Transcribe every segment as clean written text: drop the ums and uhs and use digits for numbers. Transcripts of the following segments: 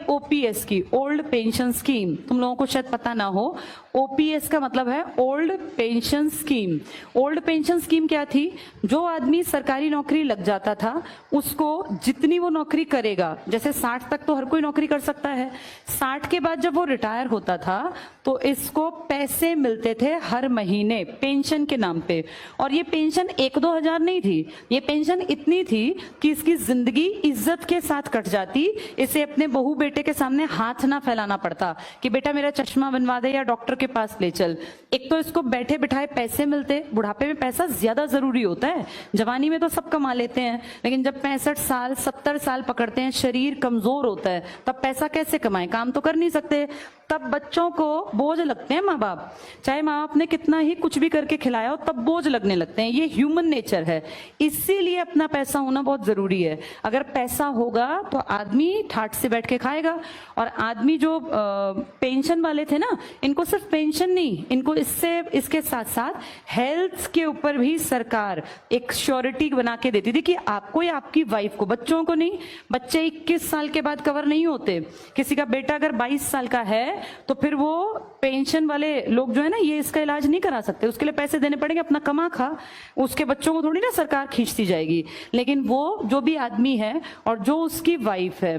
OPS की, old pension scheme, तुम लोगों को शायद पता ना हो, ओपीएस का मतलब है old pension scheme. Old pension scheme क्या थी? जो आदमी सरकारी नौकरी लग जाता था उसको जितनी वो नौकरी करेगा, जैसे 60 तक तो हर कोई नौकरी कर सकता है, 60 के बाद जब वो रिटायर होता था तो इसको पैसे मिलते थे हर महीने पेंशन के नाम पे। और ये पेंशन 1-2 हजार नहीं थी, ये पेंशन इतनी थी कि इसकी जिंदगी इज्जत के साथ कट जाती। इसे अपने बहू बेटे के सामने हाथ ना फैलाना पड़ता कि बेटा मेरा चश्मा बनवा दे या डॉक्टर के पास ले चल। एक तो इसको बैठे बिठाए पैसे मिलते, बुढ़ापे में पैसा ज्यादा जरूरी होता है, जवानी में तो सब कमा लेते हैं, लेकिन जब 65 साल 70 साल पकड़ते हैं, शरीर कमजोर होता है, तब पैसा कैसे कमाएं, काम तो कर नहीं सकते। तब बच्चों को बोझ लगते हैं माँ बाप, चाहे माँ बाप ने कितना ही कुछ भी करके खिलाया हो तब बोझ लगने लगते हैं, ये ह्यूमन नेचर है। इसीलिए अपना पैसा होना बहुत जरूरी है। अगर पैसा होगा तो आदमी ठाठ से बैठ के खाएगा। और आदमी जो पेंशन वाले थे ना, इनको सिर्फ पेंशन नहीं, इनको इसके साथ साथ हेल्थ के ऊपर भी सरकार एक श्योरिटी बना के देती थी कि आपको या आपकी वाइफ को, बच्चों को नहीं। बच्चे 21 साल के बाद कवर नहीं होते। किसी का बेटा अगर 22 साल का है तो फिर वो पेंशन वाले लोग जो है ना, ये इसका इलाज नहीं करा सकते, उसके लिए पैसे देने पड़ेंगे, अपना कमा खा। उसके बच्चों को थोड़ी ना सरकार खींचती जाएगी। लेकिन वो जो भी आदमी है और जो उसकी वाइफ है,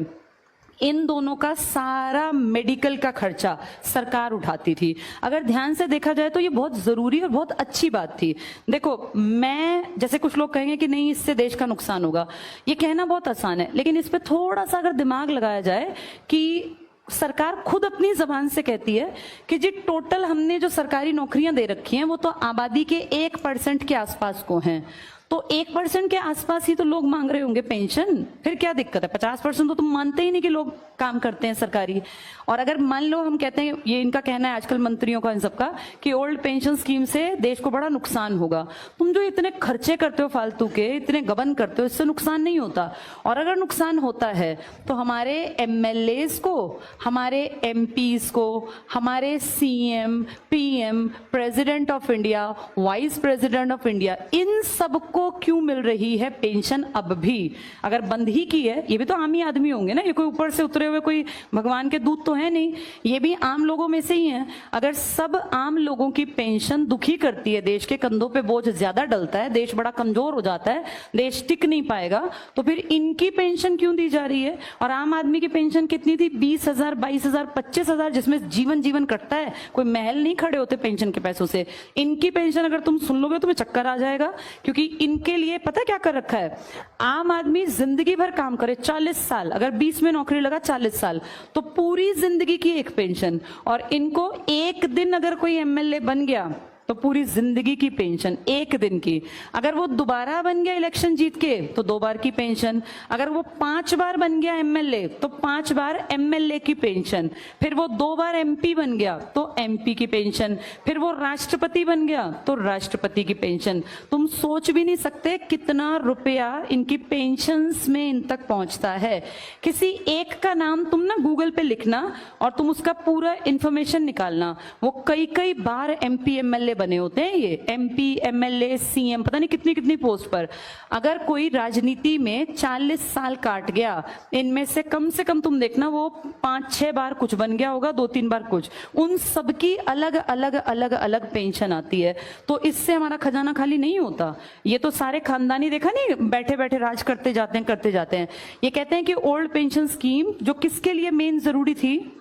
इन दोनों का सारा मेडिकल का खर्चा सरकार उठाती थी। अगर ध्यान से देखा जाए तो ये बहुत जरूरी और बहुत अच्छी बात थी। देखो, मैं जैसे कुछ लोग कहेंगे कि नहीं इससे देश का नुकसान होगा, ये कहना बहुत आसान है, लेकिन इस पे थोड़ा सा अगर दिमाग लगाया जाए कि सरकार खुद अपनी जबान से कहती है कि जी टोटल हमने जो सरकारी नौकरियां दे रखी हैं वो तो आबादी के 1% के आसपास को हैं, तो 1% के आसपास ही तो लोग मांग रहे होंगे पेंशन, फिर क्या दिक्कत है? 50% तो तुम मानते ही नहीं कि लोग काम करते हैं सरकारी। और अगर मान लो हम कहते हैं, ये इनका कहना है आजकल मंत्रियों का इन सबका, कि ओल्ड पेंशन स्कीम से देश को बड़ा नुकसान होगा। तुम जो इतने खर्चे करते हो फालतू के, इतने गबन करते हो, इससे नुकसान नहीं होता। और अगर नुकसान होता है तो हमारे एमएलएज को, हमारे एमपीज को, हमारे CM, PM, president of India, vice president of India, इन सबको क्यों मिल रही है पेंशन अब भी? अगर बंद ही की है, ये भी तो आम ही आदमी होंगे ना, ये कोई ऊपर से उतरे हुए कोई भगवान के दूत तो है नहीं, ये भी आम लोगों में से ही हैं। अगर सब आम लोगों की पेंशन दुखी करती है, देश के कंधों पे बोझ ज्यादा डलता है, देश बड़ा कमजोर हो जाता है, देश टिक नहीं पाएगा, तो फिर इनकी पेंशन क्यों दी जा रही है? और आम आदमी की पेंशन कितनी थी? 20,000, 22,000, 25,000, जिसमें जीवन कटता है, कोई महल नहीं खड़े होते पेंशन के पैसों से। इनकी पेंशन अगर तुम सुन लोगे तुम्हें चक्कर आ जाएगा, क्योंकि इनके लिए पता क्या कर रखा है? आम आदमी जिंदगी भर काम करे, 40 साल, अगर 20 में नौकरी लगा 40 साल, तो पूरी जिंदगी की एक पेंशन। और इनको एक दिन अगर कोई एमएलए बन गया तो पूरी जिंदगी की पेंशन, एक दिन की। अगर वो दोबारा बन गया इलेक्शन जीत के तो 2 बार की पेंशन। अगर वो 5 बार बन गया एमएलए तो 5 बार एमएलए की पेंशन। फिर वो 2 बार एमपी बन गया तो एमपी की पेंशन। फिर वो राष्ट्रपति बन गया तो राष्ट्रपति की पेंशन। तुम सोच भी नहीं सकते कितना रुपया इनकी पेंशन्स में इन तक पहुंचता है। किसी एक का नाम तुम ना गूगल पे लिखना और तुम उसका पूरा इंफॉर्मेशन निकालना, वो कई बार एमपी एमएलए बने होते हैं, ये एमपी, एमएलए, सीएम, पता नहीं कितनी कितनी पोस्ट पर। अगर कोई राजनीति में 40 साल काट गया, इनमें से कम तुम देखना वो 5-6 बार कुछ बन गया होगा, 2-3 बार कुछ। उन सबकी अलग अलग पेंशन आती है। तो इससे हमारा खजाना खाली नहीं होता। ये तो सारे खानदानी, देखा नहीं, बैठे बैठे राज करते जाते हैं। ये कहते हैं कि ओल्ड पेंशन स्कीम जो किसके लिए मेन जरूरी थी?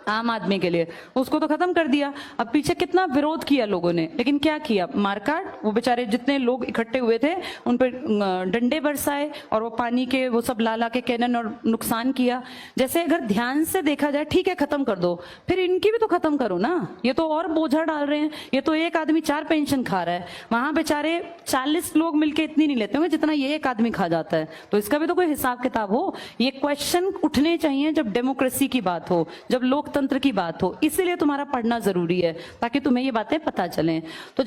आम आदमी के लिए, उसको तो खत्म कर दिया। अब पीछे कितना विरोध किया लोगों ने, लेकिन क्या किया? मारकाट, वो बेचारे जितने लोग इकट्ठे हुए थे उन पर डंडे बरसाए और वो पानी के वो सब ला के कैनन और नुकसान किया। जैसे अगर ध्यान से देखा जाए, ठीक है खत्म कर दो, फिर इनकी भी तो खत्म करो ना। ये तो और बोझा डाल रहे हैं। ये तो एक आदमी 4 पेंशन खा रहा है, वहां बेचारे 40 लोग मिलके इतनी नहीं लेते होंगे जितना ये एक आदमी खा जाता है। तो इसका भी तो कोई हिसाब किताब हो। ये क्वेश्चन उठने चाहिए जब डेमोक्रेसी की बात हो, जब लोकतंत्र की बात हो। इसीलिए तुम्हारा पढ़ना जरूरी है, ताकि तुम्हें ये बातें पता चलें। तो